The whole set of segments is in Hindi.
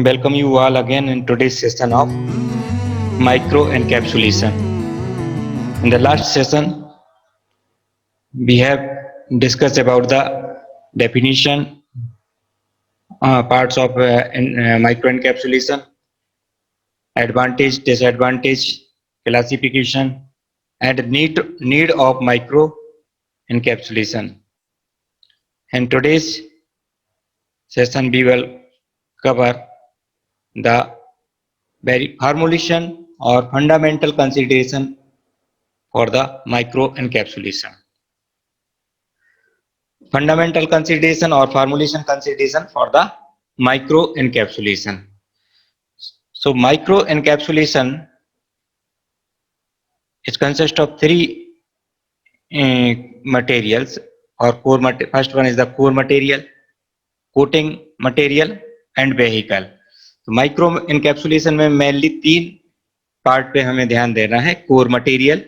Welcome you all again in today's session of microencapsulation. In the last session, we have discussed about the definition, parts of microencapsulation, advantage, disadvantage, classification, and need of microencapsulation. In today's session, we will cover the very formulation or fundamental consideration for the microencapsulation. Fundamental consideration or formulation consideration for the microencapsulation. So microencapsulation is consist of three materials or core material. First one is the core material, coating material and vehicle. तो माइक्रो एनकैप्सुलेशन में मेनली तीन पार्ट पे हमें ध्यान देना है, कोर मटेरियल,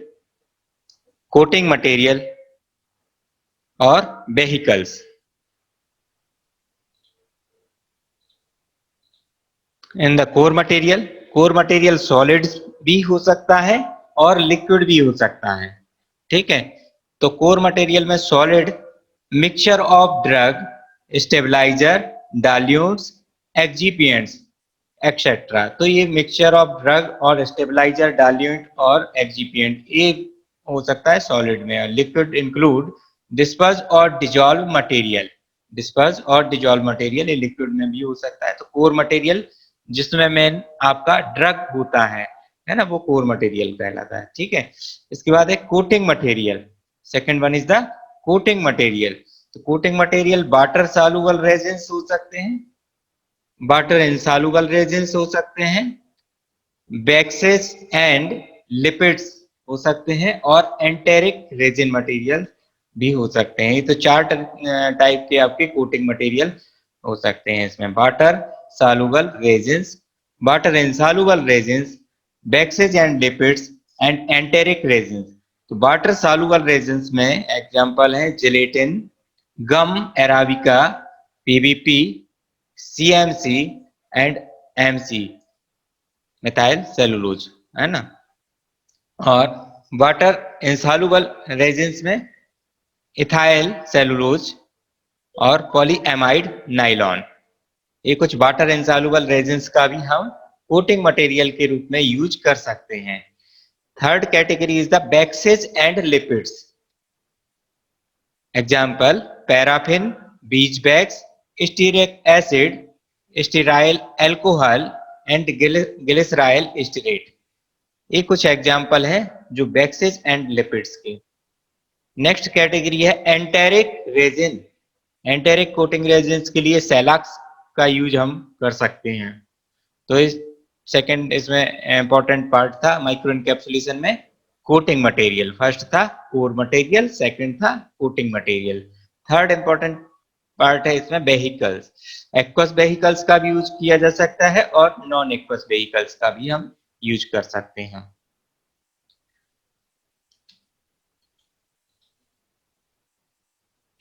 कोटिंग मटेरियल और vehicles. In the core material solids भी हो सकता है और लिक्विड भी हो सकता है. ठीक है, तो कोर मटेरियल में solid mixture of drug, stabiliser, diluents, excipients etcetera. तो ये मिक्सचर ऑफ ड्रग और स्टेबलाइजर, डाल्यूट और एक्जीपिएंट ये हो सकता है सॉलिड में. लिक्विड इंक्लूड डिस्पर्स और डिजॉल्व मटेरियल. डिस्पर्स और डिजॉल्व मटेरियल ये लिक्विड में भी हो सकता है. तो कोर मटेरियल जिसमें मेन आपका ड्रग होता है ना, वो कोर मटेरियल कहलाता है. ठीक है, इसके बाद है coating material. Second one is the coating material. तो coating material water soluble resins हो सकते हैं, वाटर इनसॉल्युबल रेजिन्स हो सकते हैं, वैक्सेस एंड लिपिड्स हो सकते हैं और एंटेरिक रेजिन मटेरियल भी हो सकते हैं. तो चार टाइप के आपके कोटिंग मटेरियल हो सकते हैं इसमें: water soluble resins, water insoluble resins, waxes and lipids and enteric resins. तो वाटर सॉल्युबल रेजिन्स में एग्जांपल है gelatin, gum arabica, PVP, CMC and MC methyl cellulose, है ना. और वाटर इनसॉल्युबल रेजिन्स में इथाइल सेलुलोज और पॉलीएमाइड नाइलॉन. ये कुछ वाटर इनसॉल्युबल रेजिन्स का भी हम कोटिंग मटेरियल के रूप में यूज कर सकते हैं. Third category is the waxes and lipids. Example paraffin, beeswax, stearic acid, stearyl alcohol and glyceryl stearate. ये कुछ एग्जांपल हैं जो वैक्सेस एंड लिपिड्स के. नेक्स्ट कैटेगरी है enteric resin. Enteric coating resins के लिए सेलाक्स का यूज हम कर सकते हैं. तो इस सेकंड इसमें इंपॉर्टेंट पार्ट था माइक्रो एनकैप्सुलेशन में कोटिंग मटेरियल. फर्स्ट था कोर मटेरियल, सेकंड था coating material. Third important part है इसमें वेहिकल्स. एक्वस वेहिकल्स का भी यूज किया जा सकता है और नॉन एक्वस वेहिकल्स का भी हम यूज कर सकते हैं.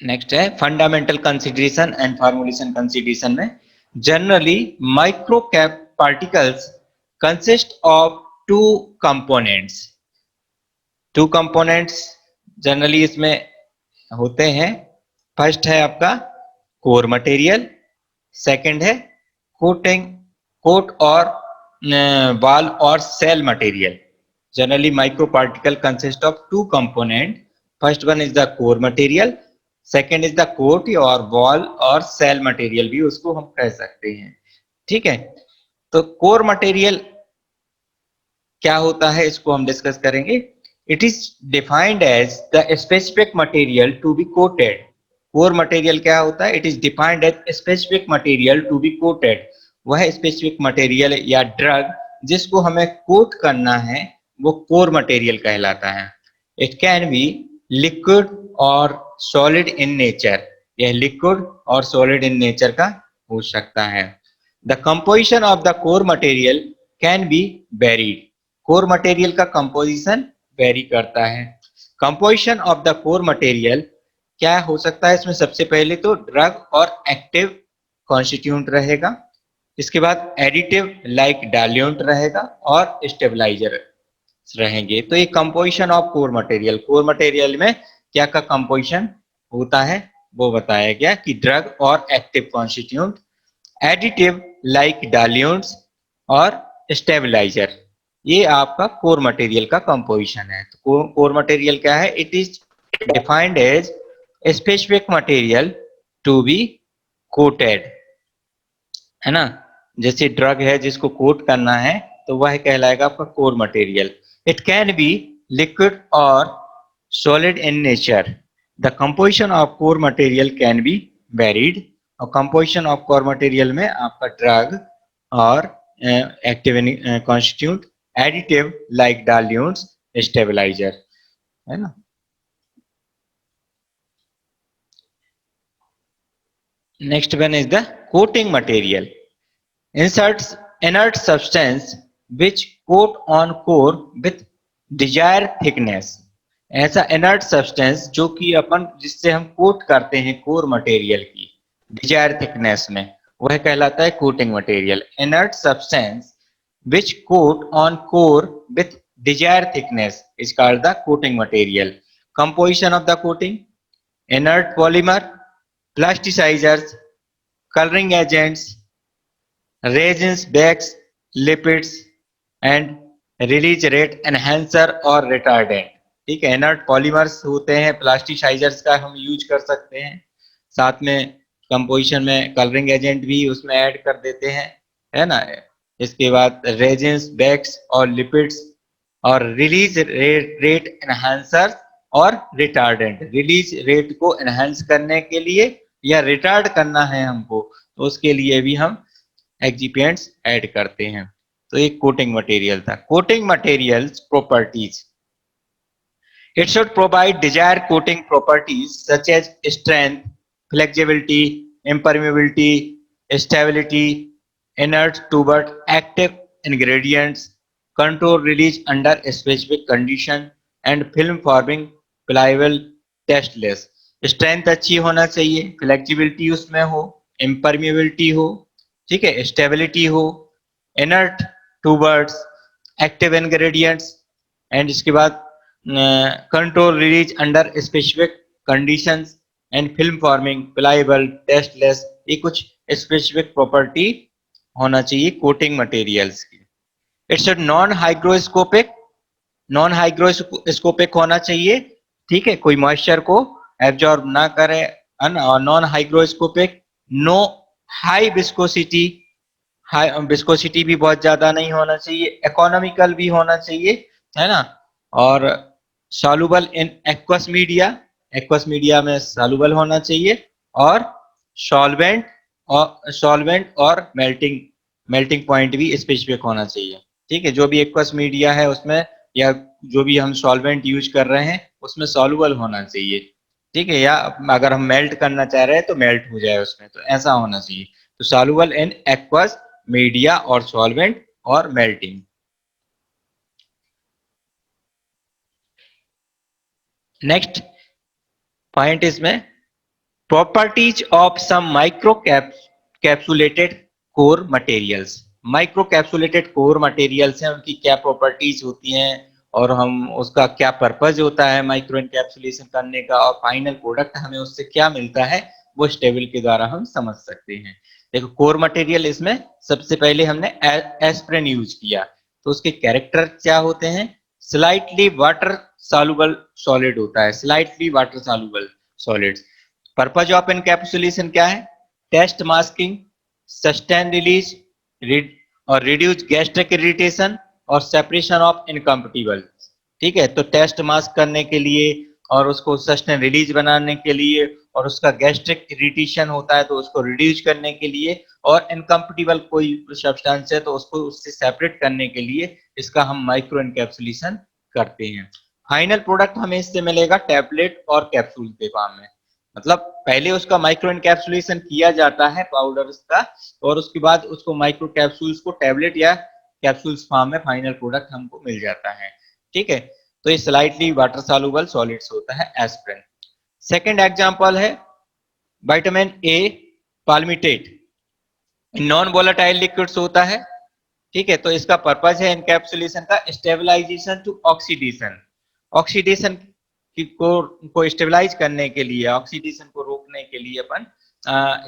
नेक्स्ट है fundamental consideration and formulation consideration में generally micro cap particles consist of two components. Two components generally इसमें होते हैं. फर्स्ट है आपका कोर मटेरियल, सेकंड है कोट और वॉल और shell material. Generally micro particle consist of two component. First one is the core material, second is the coat और वॉल और सेल मटेरियल भी उसको हम कह सकते हैं. ठीक है, तो कोर मटेरियल क्या होता है इसको हम डिस्कस करेंगे. It is defined as the specific material to be coated. Core material क्या होता है? It is defined as specific material to be coated. वह स्पेसिफिक मटेरियल या ड्रग जिसको हमें कोट करना है वो कोर मटेरियल कहलाता है. इट कैन बी लिक्विड और सॉलिड इन नेचर. यह लिक्विड और सॉलिड इन नेचर का हो सकता है. The composition of the core material can be varied. Core material का कंपोजिशन वेरी करता है. Composition of the core material क्या हो सकता है इसमें? सबसे पहले तो ड्रग और एक्टिव कॉन्स्टिट्यूएंट रहेगा. इसके बाद एडिटिव लाइक डाइल्यूएंट रहेगा और स्टेबलाइजर रहेंगे। तो ये कंपोजिशन ऑफ कोर मटेरियल में क्या का कंपोजिशन होता है वो बताया गया कि ड्रग और active constituent, additive like diluents और स्टेबलाइजर, ये आपका कोर मटेरियल का कंपोजिशन है। तो कोर मटेरियल क्या है? It is defined as specific material to be coated, है ना। जैसे ड्रग है जिसको कोट करना है तो वह कहलाएगा आपका core material. It can be liquid और solid in nature. The composition of core material can be varied. और कंपोजिशन ऑफ कोर मटेरियल में आपका ड्रग और active constituent, additive like diluents, stabilizer, है ना। Next one is the coating material. Inserts inert substance which coat on core with desired thickness। ऐसा inert substance जो कि अपन जिससे हम कोट करते हैं कोर मटेरियल की desired thickness में, वह कहलाता है coating material. inert substance which coat on core with desired thickness is called the coating material। Composition of the coating: inert polymer, plasticizers, coloring agents, resins, wax, lipids and release rate enhancer और रिटार्डेंट। ठीक है, इनर्ट पॉलीमर्स होते हैं, प्लास्टिसाइजर्स का हम यूज कर सकते हैं, साथ में कंपोजिशन में कलरिंग एजेंट भी उसमें ऐड कर देते हैं, है ना। इसके बाद रेजिन्स, वैक्स और लिपिड्स और रिलीज रेट एनहेंसर और रिटार्डेंट। रिलीज रेट को एनहेंस करने के लिए या रिटार्ड करना है हमको तो उसके लिए भी हम एक्सिपिएंट्स ऐड करते हैं। तो एक कोटिंग मटेरियल था। Coating materials properties: it should provide desired coating properties such as strength, flexibility, impermeability, stability, inert toward active ingredients, control release under specific condition and film forming pliable testless। Strength अच्छी होना चाहिए, फ्लेक्सिबिलिटी उसमें हो, impermeability हो, ठीक है, स्टेबिलिटी हो, inert towards active ingredients and इसके बाद control release under specific conditions and film forming pliable tasteless. ये कुछ स्पेसिफिक प्रॉपर्टी होना चाहिए कोटिंग मटेरियल्स की। It should non hygroscopic, non hygroscopic होना चाहिए, ठीक है, कोई मॉइस्चर को एब्जॉर्ब ना करे, और non hygroscopic, no high viscosity, high viscosity भी बहुत ज्यादा नहीं होना चाहिए, इकोनॉमिकल भी होना चाहिए, है ना। और soluble in aqueous media, aqueous media में सॉल्युबल होना चाहिए, और सॉल्वेंट और मेल्टिंग पॉइंट भी स्पेसिफिक होना चाहिए। ठीक है, जो भी एक्वस मीडिया है उसमें या जो भी हम सॉल्वेंट यूज कर रहे हैं उसमें सॉल्युबल होना चाहिए, ठीक है, या अगर हम मेल्ट करना चाह रहे हैं तो मेल्ट हो जाए उसमें, तो ऐसा होना चाहिए। तो सॉल्युबल इन एक्वस मीडिया और सॉल्वेंट और मेल्टिंग। नेक्स्ट पॉइंट इसमें properties of some micro capsulated core materials. Micro capsulated core materials हैं, उनकी क्या प्रॉपर्टीज होती हैं और हम उसका क्या पर्पज होता है माइक्रो एनकैप्सुलेशन करने का, और फाइनल प्रोडक्ट हमें उससे क्या मिलता है वो इस टेबल के द्वारा हम समझ सकते हैं। देखो, कोर मटेरियल इसमें सबसे पहले हमने एस्प्रिन यूज किया, तो उसके कैरेक्टर क्या होते हैं? स्लाइटली वाटर सॉल्युबल सॉलिड होता है, slightly water soluble solids. Purpose of encapsulation क्या है? टेस्ट मास्किंग, सस्टेन रिलीज और रिड्यूस गैस्ट्रिक इरिटेशन और सेपरेशन ऑफ इनकम्पेटिबल। ठीक है, तो टेस्ट मास्क करने के लिए और उसको सस्टेन रिलीज बनाने के लिए, और उसका गैस्ट्रिक इरिटेशन होता है तो उसको रिड्यूस करने के लिए, और इनकम्पेटिबल कोई सब्सटेंस है तो उसको उससे सेपरेट करने के लिए इसका हम माइक्रो एनकैप्सुलेशन करते हैं। फाइनल प्रोडक्ट हमें इससे मिलेगा टैबलेट और कैप्सूल के फॉर्म में। मतलब पहले उसका माइक्रो एनकैप्सुलेशन किया जाता है पाउडर का, और उसके बाद उसको माइक्रो कैप्सूल्स को टैबलेट या कैप्सूल्स फॉर्म में फाइनल प्रोडक्ट हमको मिल जाता है। ठीक है, तो ये स्लाइटली वाटर सॉल्युबल सॉलिड्स होता है एस्प्रिन। सेकंड एग्जांपल है vitamin A palmitate. Non volatile liquids होता है, ठीक है। तो इसका पर्पज है एनकैप्सुलेशन का स्टेबलाइजेशन टू ऑक्सीडेशन, ऑक्सीडेशन को स्टेबलाइज करने के लिए, ऑक्सीडेशन को रोकने के लिए अपन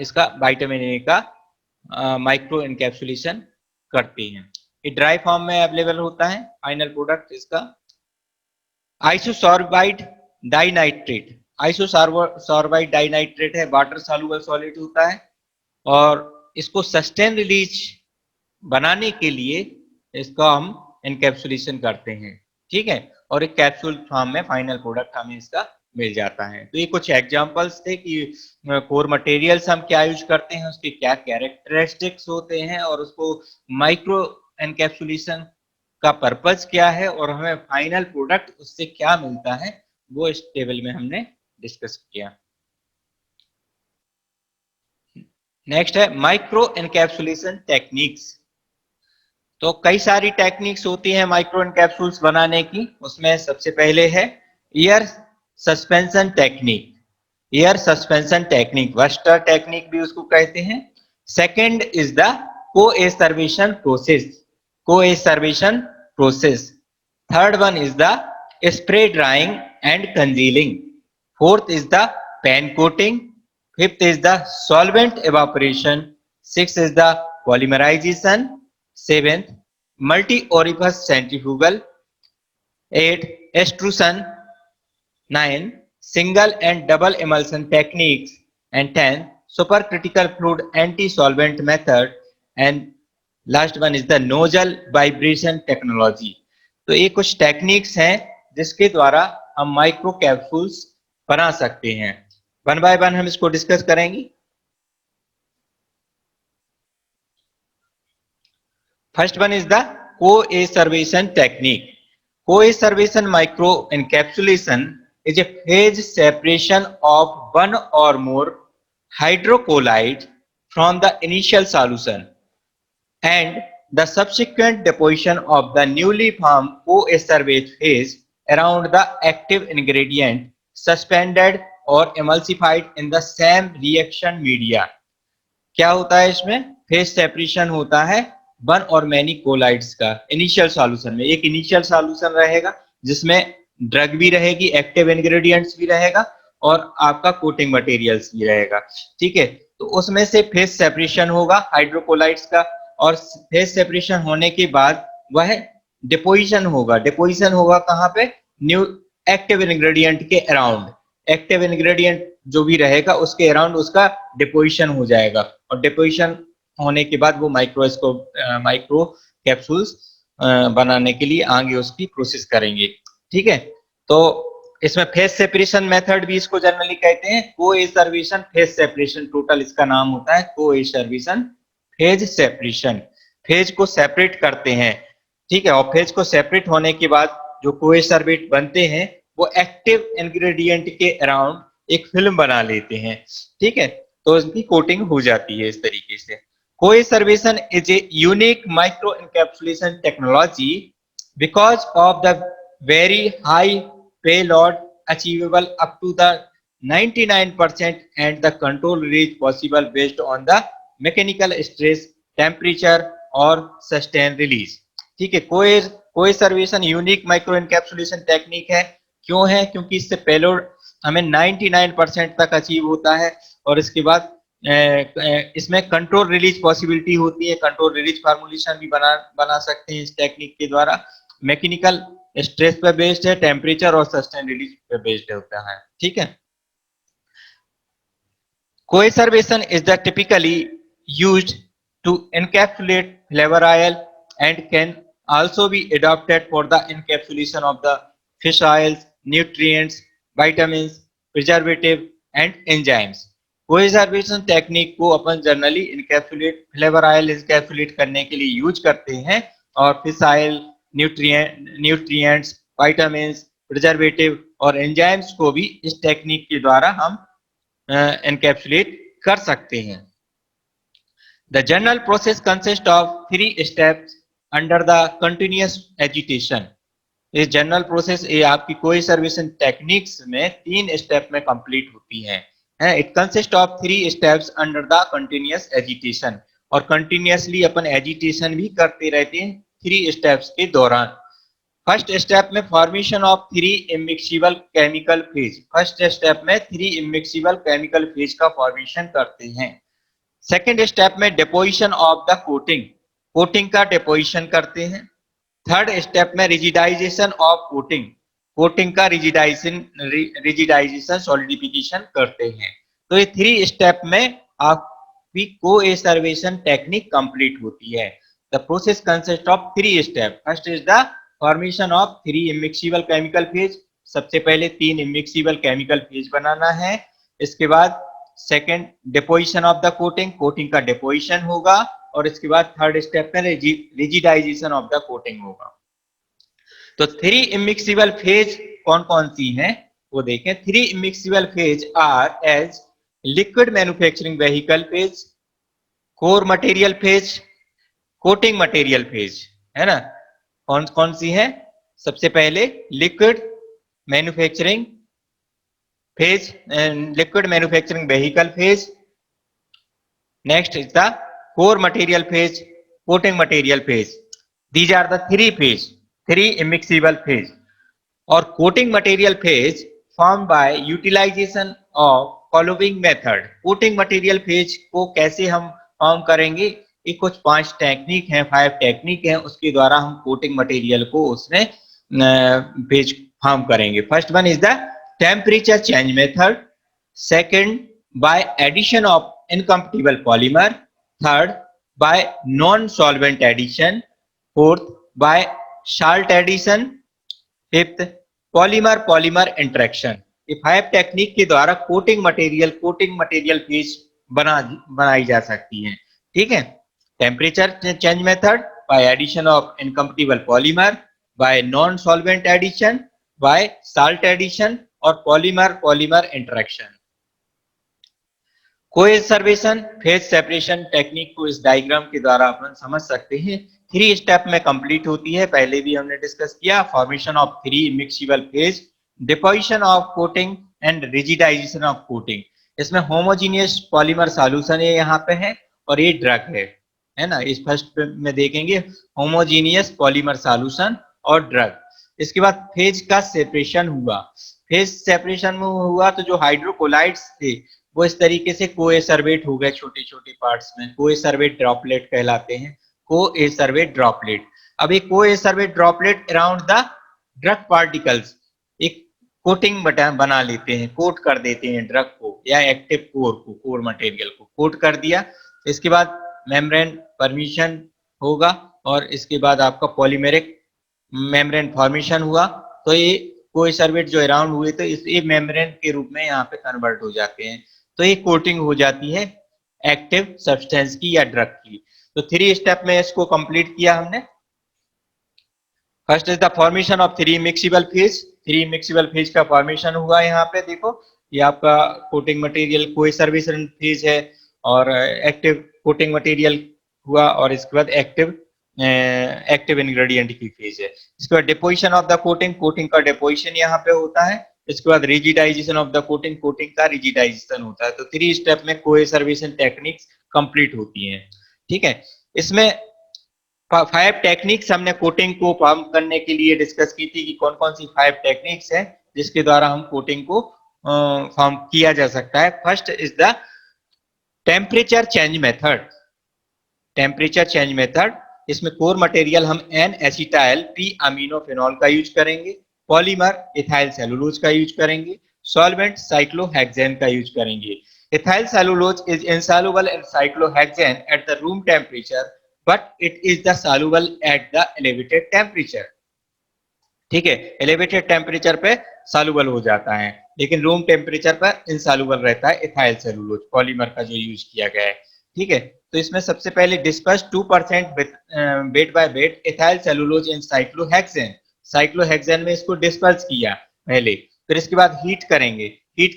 इसका विटामिन ए का माइक्रो एनकैप्सुलेशन करते हैं। ये ड्राई फॉर्म में अवेलेबल होता है। फाइनल प्रोडक्ट इसका आइसोसॉर्बाइड डाइनाइट्रेट, आइसोसॉर्बाइड डाइनाइट्रेट है, वाटर सॉल्युबल सॉलिड होता है और इसको सस्टेन रिलीज बनाने के लिए इसका हम एनकैप्सुलेशन करते हैं, ठीक है। और एक कैप्सूल फॉर्म में फाइनल प्रोडक्ट हमें इसका मिल जाता है। तो ये कुछ एग्जांपल्स थे कि कोर मटेरियल्स हम क्या यूज करते हैं, उसके क्या कैरेक्टरिस्टिक्स होते हैं और उसको माइक्रो एनकैप्सुलेशन का पर्पज क्या है और हमें फाइनल प्रोडक्ट उससे क्या मिलता है, वो इस टेबल में हमने डिस्कस किया। नेक्स्ट है माइक्रो एनकैप्सुलेशन टेक्निक्स। तो कई सारी टेक्निक्स होती हैं माइक्रो एनकैप्सूल्स बनाने की। उसमें सबसे पहले है air suspension technique, air suspension technique, Wurster technique भी उसको कहते हैं। Second is the coacervation process, coacervation process. Third one is the spray drying and congealing. Fourth is the pan coating. Fifth is the solvent evaporation। Six is the polymerization। Seventh multi orifice centrifugal. 8 extrusion। 9 single and double emulsion techniques and 10 supercritical fluid anti-solvent method and last one is the nozzle vibration technology। तो ये कुछ टेक्निक्स हैं जिसके द्वारा हम माइक्रो कैप्सूल्स बना सकते हैं। वन बाय वन हम इसको डिस्कस करेंगे। First one is the coacervation technique. Coacervation micro encapsulation is a phase separation of one or more hydrocolloids from the initial solution and the subsequent deposition of the newly formed coacervate phase around the active ingredient suspended or emulsified in the same reaction media। क्या होता है इसमें? फेज सेपरेशन होता है वन और मैनी कोलाइड्स का इनिशियल सॉल्यूशन में। एक इनिशियल सॉल्यूशन रहेगा जिसमें ड्रग भी रहेगी, एक्टिव इंग्रेडिएंट्स भी रहेगा और आपका कोटिंग मटेरियल्स भी रहेगा, ठीक है। तो उसमें से फेज सेपरेशन होगा हाइड्रोकोलाइड्स का और फेज सेपरेशन होने के बाद वह डिपोजिशन होगा। डिपोजिशन होगा कहाँ पे? न्यू एक्टिव इंग्रेडिएंट के अराउंड। एक्टिव इंग्रेडिएंट जो भी रहेगा उसके अराउंड उसका डिपोजिशन हो जाएगा और डिपोजिशन होने के बाद वो माइक्रो कैप्सूल्स बनाने के लिए आगे उसकी प्रोसेस करेंगे, ठीक है। तो इसमें फेज सेपरेशन मेथड भी इसको जनरली कहते हैं। कोएसर्वेशन फेज सेपरेशन, टोटल इसका नाम होता है कोएसर्वेशन फेज सेपरेशन। फेज को सेपरेट करते हैं, ठीक है। और फेज को सेपरेट होने के बाद जो कोएसर्वेट बनते हैं वो एक्टिव इंग्रेडिएंट के अराउंड एक फिल्म बना लेते हैं, ठीक है। तो इसकी कोटिंग हो जाती है इस तरीके से। Coacervation is a unique micro encapsulation technology because of the very high payload achievable up to the 99% and the control rate possible based on the mechanical stress, temperature और sustained release। ठीक है, कोएसर्वेशन यूनिक माइक्रो एनकैप्सुलेशन टेक्निक है। क्यों है? क्योंकि इससे पेलोड हमें 99% तक अचीव होता है और इसके बाद इसमें कंट्रोल रिलीज पॉसिबिलिटी होती है। कंट्रोल रिलीज फार्मूलेशन भी बना सकते हैं इस टेक्निक के द्वारा। मैकेनिकल स्ट्रेस पे बेस्ड है, टेम्परेचर और सस्टेन रिलीज पे बेस्ड होता है, ठीक है। Coacervation is the typically used to encapsulate flavour oil and can also be adopted for the encapsulation of the fish oils, nutrients, vitamins, preservative and enzymes। Coacervation technique को अपन generally encapsulate flavour oil encapsulate करने के लिए यूज करते हैं और fish oil, nutrients, vitamins, preservative और एंजाइम्स को भी इस टेक्निक के द्वारा हम एनकैप्सुलेट कर सकते हैं। The general process consists of 3 steps under the continuous agitation। इस जनरल प्रोसेस ये आपकी कोएसर्वेशन टेक्निक्स में 3 स्टेप में कंप्लीट होती है। It consist of 3 steps under the continuous agitation. और कंटिन्यूअसली अपन एजिटेशन भी करते रहते हैं 3 स्टेप्स के दौरान। फर्स्ट स्टेप में formation of 3 immiscible chemical phase, first step में 3 इमिक्सिबल केमिकल फेज का फॉर्मेशन करते हैं। सेकेंड स्टेप में deposition of the coating, coating का डिपोजिशन करते हैं। थर्ड स्टेप में रिजिडाइजेशन ऑफ कोटिंग, कोटिंग का रिजिडाइजेशन सॉलिडिफिकेशन करते हैं। तो ये 3 स्टेप में आपकी कोएसर्वेशन टेक्निक कंप्लीट होती है। The process consist of 3 step. First is the formation of 3 immiscible chemical phase, सबसे पहले 3 इमिक्सिबल केमिकल फेज बनाना है। इसके बाद second deposition of the coating, coating का डिपोजिशन होगा, और इसके बाद थर्ड स्टेप में रिजिडाइजेशन ऑफ द कोटिंग होगा। तो 3 इमिक्सिबल फेज कौन कौन सी हैं वो देखें। 3 immiscible phase are as liquid manufacturing vehicle phase, core material phase, coating material phase, है ना। कौन कौन सी है? सबसे पहले liquid manufacturing phase, liquid manufacturing vehicle phase. Next is the core material phase, coating material phase. These are the 3 phase, 3 immiscible phase. और coating material phase formed by utilization of following method. coating material phase को कैसे हम फॉर्म करेंगे? ये कुछ 5 टेक्निक हैं, 5 टेक्निक हैं, उसके द्वारा हम कोटिंग मटेरियल को उसमें फेज फॉर्म करेंगे। First one is the temperature change method, second by addition of incompatible polymer, third by non-solvent addition, fourth by salt addition, fifth polymer polymer interaction। ये 5 टेक्निक के द्वारा कोटिंग मटेरियल फेज बनाई जा सकती है। ठीक है, temperature change method, by addition of incompatible polymer, by non solvent addition, by salt addition, और polymer interaction. Coacervation phase separation technique को इस डायग्राम के द्वारा अपन समझ सकते हैं। 3 स्टेप में कंप्लीट होती है, पहले भी हमने डिस्कस किया। Formation of 3 miscible phase, deposition of coating and rigidization of coating. इसमें होमोजीनियस पॉलीमर सॉल्यूशन ये यहाँ पे है, और ये ड्रग है ना। इस फर्स्ट में देखेंगे होमोजीनियस पॉलीमर सॉल्यूशन और ड्रग। इसके बाद फेज का सेपरेशन हुआ, फेज सेपरेशन में हुआ तो जो हाइड्रोकोलाइड्स थे वो इस तरीके से कोएसर्वेट हो गए छोटे छोटे पार्ट्स में, कोएसर्वेट ड्रॉपलेट कहलाते हैं, कोएसर्वेट ड्रॉपलेट। अब एक coacervate droplet around the drug particles एक कोटिंग बना लेते हैं, कोट कर देते हैं ड्रग को या एक्टिव कोर को, कोर मटेरियल को कोट कर दिया। इसके बाद मेम्ब्रेन परमिशन होगा, और इसके बाद आपका पॉलीमेरिक मेम्ब्रेन फॉर्मेशन हुआ। तो ये कोएसर्वेट जो अराउंड हुए तो ये मेम्ब्रेन के रूप में यहाँ पे कन्वर्ट हो जाते हैं, तो ये कोटिंग हो जाती है एक्टिव सब्सटेंस की या ड्रग की। तो 3 स्टेप में इसको कंप्लीट किया हमने। First is the formation of 3 miscible phase, 3 miscible phase का फॉर्मेशन हुआ। यहाँ पे देखो ये आपका कोटिंग मटेरियल कोएसर्वेशन फेज है, और एक्टिव कोटिंग मटेरियल हुआ, और इसके बाद एक्टिव इंग्रेडिएंट की फेज है। इसके बाद deposition of the coating, coating का डिपोजिशन यहाँ पे होता है। इसके बाद रिजिडाइजेशन ऑफ द कोटिंग, कोटिंग का रिजिडाइजेशन होता है। तो 3 स्टेप में कोएसर्वेशन टेक्निक्स कंप्लीट होती हैं। ठीक है, इसमें 5 टेक्निक्स हमने कोटिंग को फॉर्म करने के लिए डिस्कस की थी कि कौन कौन सी 5 टेक्निक्स हैं जिसके द्वारा हम कोटिंग को फॉर्म किया जा सकता है। First is the temperature change method, temperature change method. इसमें कोर मटेरियल हम एन एसिटाइल पी अमीनोफेनॉल का यूज करेंगे, पॉलीमर इथाइल सेलुलोज का यूज करेंगे, सॉल्वेंट साइक्लोहेक्सेन का यूज करेंगे। Ethyl cellulose is insoluble in cyclohexane at the room temperature, but it is the soluble at the elevated temperature। ठीक है, एलिवेटेड टेम्परेचर पे सॉल्युबल हो जाता है, लेकिन रूम टेम्परेचर पर इनसॉल्युबल रहता है इथाइल सेलुलोज, पॉलीमर का जो यूज किया गया है। ठीक है, तो इसमें सबसे पहले डिस्पर्स 2% बेट बाय बेट इथाइल सेलुलोज इन साइक्लोहेक्सेन, साइक्लोहेक्सेन में इसको डिस्पर्स किया पहले, फिर इसके बाद हीट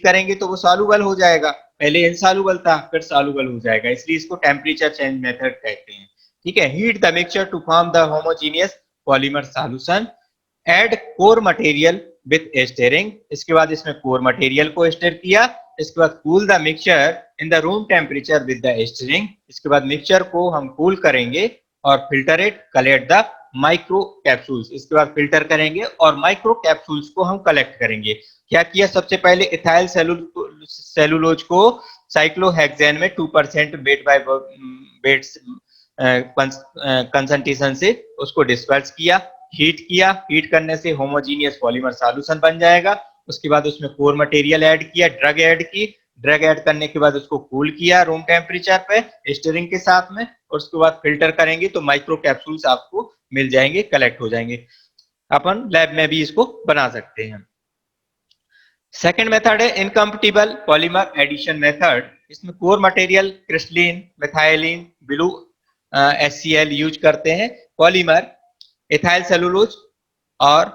करेंगे तो वो सॉल्युबल हो जाएगा, पहले इनसॉल्युबल था फिर सॉल्युबल हो जाएगा, इसलिए इसको टेम्परेचर चेंज मेथड कहते हैं। ठीक है, heat the mixture to form the homogeneous polymer solution, add core material with steering. इसके बाद इसमें कोर मटेरियल को स्टीयर किया, इसके बाद cool the mixture in the room temperature with the stirring, इसके बाद मिक्सचर को हम कूल करेंगे और filter it, collect the micro capsules, इसके बाद फिल्टर करेंगे और माइक्रो कैप्सूल्स को हम कलेक्ट करेंगे। क्या किया, सबसे पहले इथाइल सेलुलोज को साइक्लोहेक्सेन में 2% वेट बाय वेट्स कंसंट्रेशन से उसको डिस्पर्स किया, हीट करने से होमोजीनियस पॉलीमर सॉल्यूशन बन जाएगा। उसके बाद उसमें कोर मटेरियल ऐड किया, ड्रग ऐड करने के बाद उसको कूल किया रूम टेम्परेचर पे स्टिरिंग के साथ में, और उसके बाद फिल्टर करेंगे तो माइक्रो कैप्सूल्स आपको मिल जाएंगे, कलेक्ट हो जाएंगे। अपन लैब में भी इसको बना सकते हैं। सेकेंड मेथड है इनकम्पेटिबल पॉलीमर एडिशन मेथड। इसमें core material crystalline, methylene, blue HCl use करते हैं, पॉलीमर इथाइल सेलुलोज और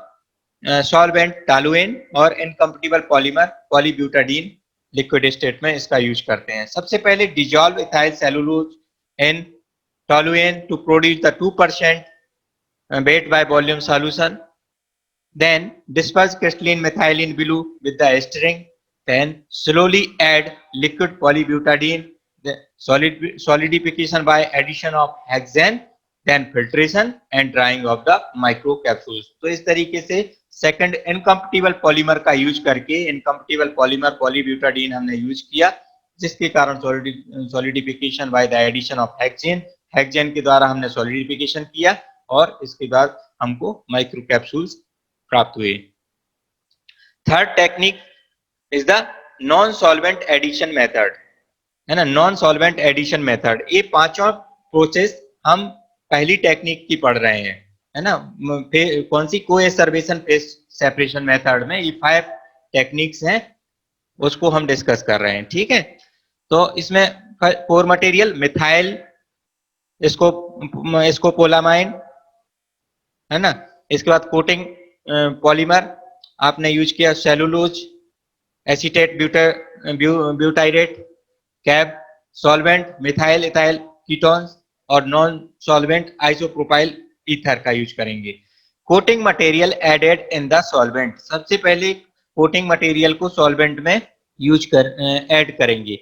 सॉल्वेंट टॉलुएन, और incompatible polymer polybutadiene liquid state में इसका यूज करते हैं। सबसे पहले dissolve ethyl cellulose in toluene to produce the 2% weight by volume solution, then disperse crystalline methylene blue with the string, then slowly add liquid polybutadiene, the solidification by addition of hexane, then filtration and drying of the micro capsules। तो इस तरीके से सेकंड इनकम्पेटिबल पॉलीमर का यूज करके, इनकम्पेटिबल पॉलीमर पॉलीब्यूटाडीन हमने यूज किया, जिसके कारण solidification by the addition of hexane के द्वारा हमने सॉलिडिफिकेशन किया, और इसके बाद हमको माइक्रो कैप्सूल्स प्राप्त हुए। Third technique is the non solvent addition method, है ना, नॉन सॉल्वेंट एडिशन मेथड। ये पांचों प्रोसेस हम पहली टेक्निक की पढ़ रहे हैं, है ना, कौन सी, कोएसर्वेशन फेस सेपरेशन मेथड में ये 5 टेक्निक्स हैं, उसको हम डिस्कस कर रहे हैं, ठीक है। तो इसमें कोर मटेरियल मिथाइल इसको पोलामाइन, है ना, इसके बाद कोटिंग पॉलीमर आपने यूज किया cellulose, acetate butyrate, CAB, solvent methyl ethyl ketones, और नॉन सॉल्वेंट आइसोप्रोपाइल ईथर का यूज करेंगे। Coating material added in the solvent, सबसे पहले कोटिंग मटेरियल को सॉल्वेंट में ऐड करेंगे।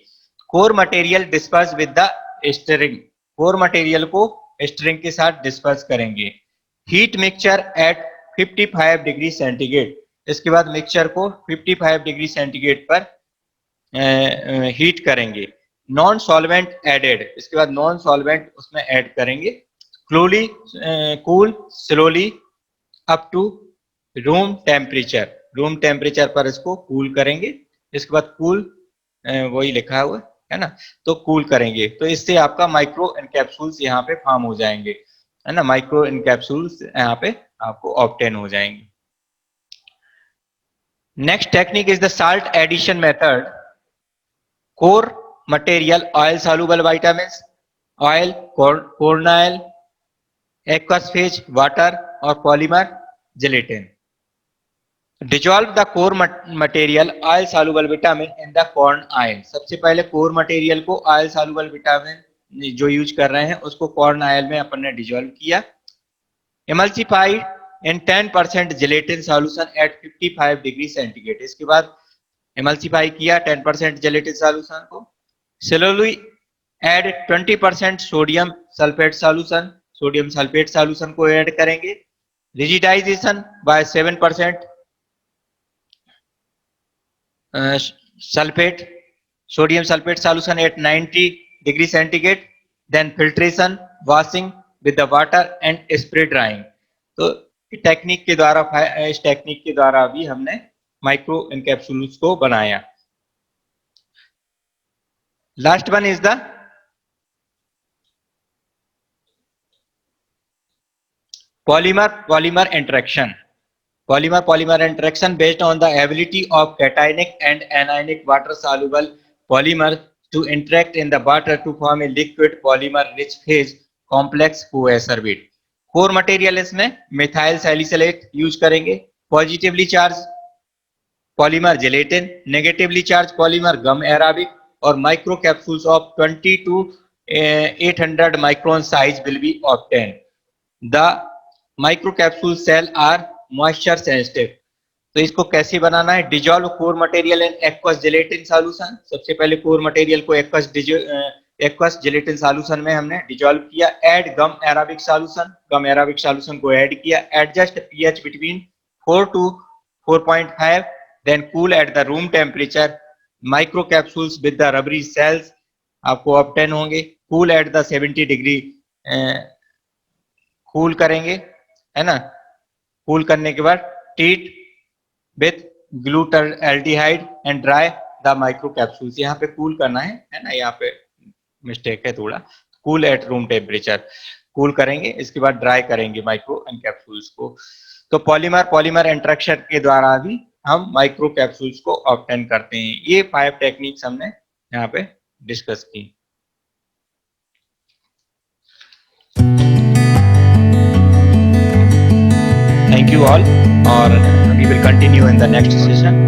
Core material disperse with the stirring, core material को स्टिरिंग के साथ डिस्पर्स करेंगे। Heat mixture at 55 degree centigrade, इसके बाद मिक्सचर को 55 डिग्री सेंटीग्रेड पर हीट करेंगे। नॉन सॉल्वेंट एडेड, इसके बाद नॉन सॉल्वेंट उसमें ऐड करेंगे। Slowly cool slowly up to room temperature पर इसको कूल करेंगे। इसके बाद कूल वही लिखा हुआ है ना, तो कूल करेंगे, तो इससे आपका माइक्रो इनकैप्सूल्स यहाँ पे फॉर्म हो जाएंगे, है ना, माइक्रो इनकैप्सूल्स यहाँ पे आपको ऑब्टेन हो जाएंगे। Next technique is the salt addition method. Core material oil soluble vitamins, oil, corn oil, aqueous phase water और polymer gelatin. Dissolve the core material oil soluble vitamin in the corn oil, सबसे पहले कोर मटेरियल को ऑयल सॉल्युबल विटामिन जो यूज कर रहे हैं उसको corn oil में अपन ने डिजॉल्व किया। Emulsified in 10% gelatin solution at 55 degree centigrade, इसके बाद एमल्सिफाई किया 10% जिलेटिन सॉल्यूशन को। Slowly add 20% sodium sulphate solution को ऐड करेंगे। Rigidization by 7% sulphate, sodium sulphate solution at 90 degree centigrade, then filtration, washing with the water and spray drying. तो इस टेक्निक के द्वारा भी हमने माइक्रो इनकैप्सूल्स को बनाया। Last one is the polymer interaction. Polymer interaction based on the ability of cationic and anionic water soluble polymer to interact in the water to form a liquid polymer rich phase complex coacervate। Core material इसमें मिथाइल सैलिसिलेट यूज करेंगे। Positively charge polymer gelatin, negatively charge polymer gum arabic, और micro capsules of 20 to 800 micron size will be obtain. The micro capsule shell are moisture sensitive, तो इसको कैसे बनाना है? Dissolve core material in aqueous gelatin solution. सबसे पहले कोर मटेरियल को एक्वस जेलेटिन सॉल्यूशन में हमने डिजॉल्व किया। Add gum arabic solution, gum arabic solution को ऐड किया। Adjust pH between 4 to 4.5, then cool at the room temperature. Micro capsules with the rubbery shells आपको ऑब्टेन होंगे। Cool at the 70 degree, cool करेंगे, है ना। कूल करने के बाद treat with glutaraldehyde and dry the micro capsules. यहाँ पे कूल करना है ना, यहाँ पे मिस्टेक है थोड़ा। Cool at room temperature, cool करेंगे, इसके बाद ड्राई करेंगे माइक्रो एंड कैप्सूल्स को। तो पॉलीमर इंटरेक्शन के द्वारा भी हम माइक्रो कैप्सूल्स को ऑब्टेन करते हैं। ये 5 टेक्निक्स हमने यहाँ पे डिस्कस की। Thank you all, और we will continue in the next session.